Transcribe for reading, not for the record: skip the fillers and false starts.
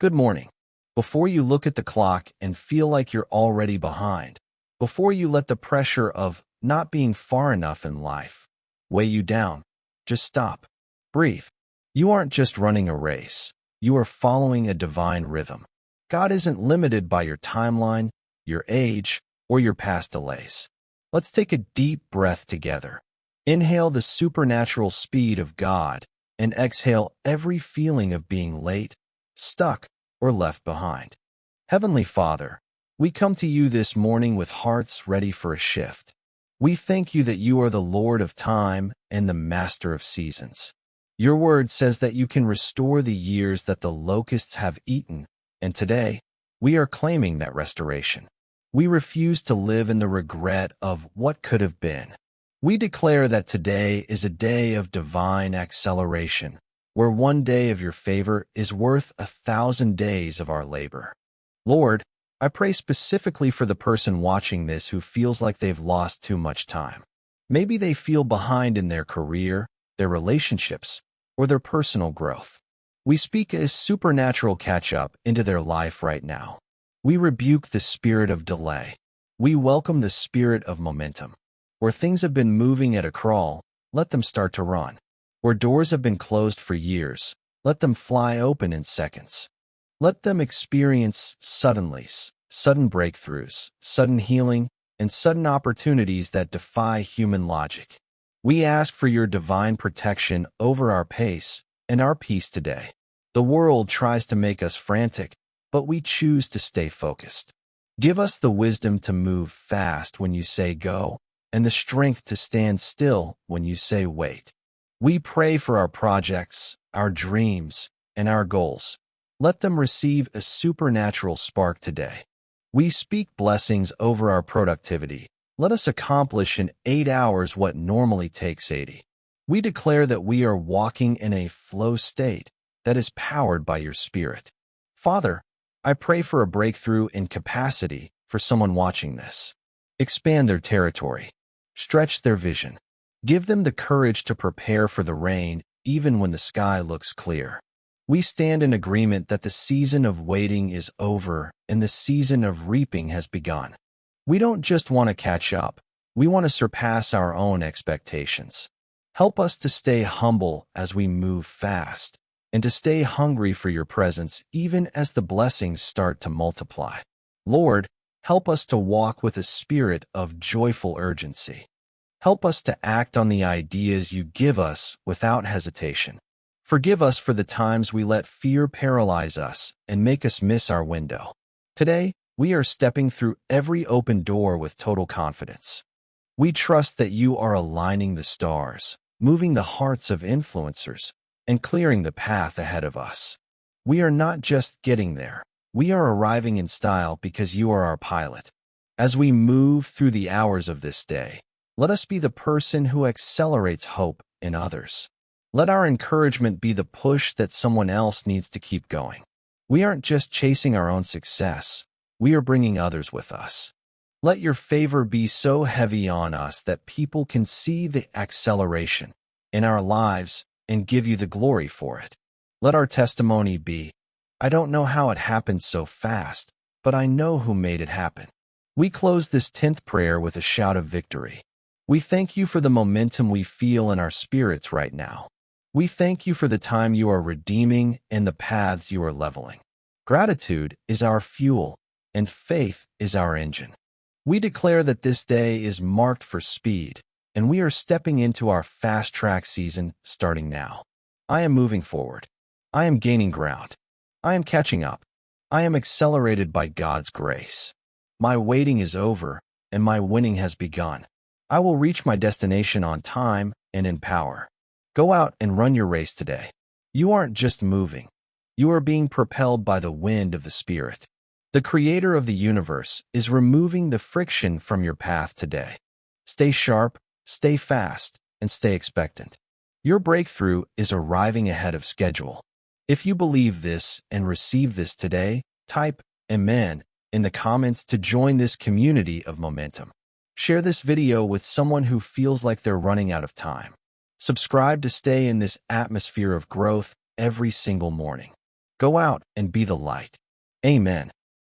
Good morning. Before you look at the clock and feel like you're already behind, before you let the pressure of not being far enough in life weigh you down, just stop. Breathe. You aren't just running a race. You are following a divine rhythm. God isn't limited by your timeline, your age, or your past delays. Let's take a deep breath together. Inhale the supernatural speed of God and exhale every feeling of being late, stuck, or left behind. Heavenly Father, we come to you this morning with hearts ready for a shift. We thank you that you are the Lord of time and the Master of seasons. Your word says that you can restore the years that the locusts have eaten, and today, we are claiming that restoration. We refuse to live in the regret of what could have been. We declare that today is a day of divine acceleration, where one day of your favor is worth 1,000 days of our labor. Lord, I pray specifically for the person watching this who feels like they've lost too much time. Maybe they feel behind in their career, their relationships, or their personal growth. We speak a supernatural catch-up into their life right now. We rebuke the spirit of delay. We welcome the spirit of momentum. Where things have been moving at a crawl, let them start to run. Where doors have been closed for years, let them fly open in seconds. Let them experience suddenlies, sudden breakthroughs, sudden healing, and sudden opportunities that defy human logic. We ask for your divine protection over our pace and our peace today. The world tries to make us frantic, but we choose to stay focused. Give us the wisdom to move fast when you say go, and the strength to stand still when you say wait. We pray for our projects, our dreams, and our goals. Let them receive a supernatural spark today. We speak blessings over our productivity. Let us accomplish in 8 hours what normally takes 80. We declare that we are walking in a flow state that is powered by your Spirit. Father, I pray for a breakthrough in capacity for someone watching this. Expand their territory. Stretch their vision. Give them the courage to prepare for the rain even when the sky looks clear. We stand in agreement that the season of waiting is over and the season of reaping has begun. We don't just want to catch up. We want to surpass our own expectations. Help us to stay humble as we move fast and to stay hungry for your presence even as the blessings start to multiply. Lord, help us to walk with a spirit of joyful urgency. Help us to act on the ideas you give us without hesitation. Forgive us for the times we let fear paralyze us and make us miss our window. Today, we are stepping through every open door with total confidence. We trust that you are aligning the stars, moving the hearts of influencers, and clearing the path ahead of us. We are not just getting there. We are arriving in style because you are our pilot. As we move through the hours of this day, let us be the person who accelerates hope in others. Let our encouragement be the push that someone else needs to keep going. We aren't just chasing our own success. We are bringing others with us. Let your favor be so heavy on us that people can see the acceleration in our lives and give you the glory for it. Let our testimony be, I don't know how it happened so fast, but I know who made it happen. We close this 10th prayer with a shout of victory. We thank you for the momentum we feel in our spirits right now. We thank you for the time you are redeeming and the paths you are leveling. Gratitude is our fuel, and faith is our engine. We declare that this day is marked for speed, and we are stepping into our fast-track season starting now. I am moving forward. I am gaining ground. I am catching up. I am accelerated by God's grace. My waiting is over, and my winning has begun. I will reach my destination on time and in power. Go out and run your race today. You aren't just moving. You are being propelled by the wind of the Spirit. The Creator of the universe is removing the friction from your path today. Stay sharp, stay fast, and stay expectant. Your breakthrough is arriving ahead of schedule. If you believe this and receive this today, type Amen in the comments to join this community of momentum. Share this video with someone who feels like they're running out of time. Subscribe to stay in this atmosphere of growth every single morning. Go out and be the light. Amen.